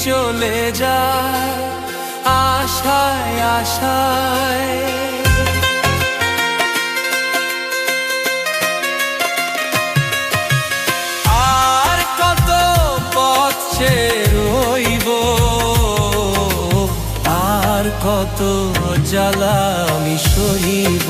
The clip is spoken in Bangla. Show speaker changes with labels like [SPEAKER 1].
[SPEAKER 1] চলে যায় আশায় আশায়। আর কত পথ রইব, আর কত জ্বালা আমি সইব।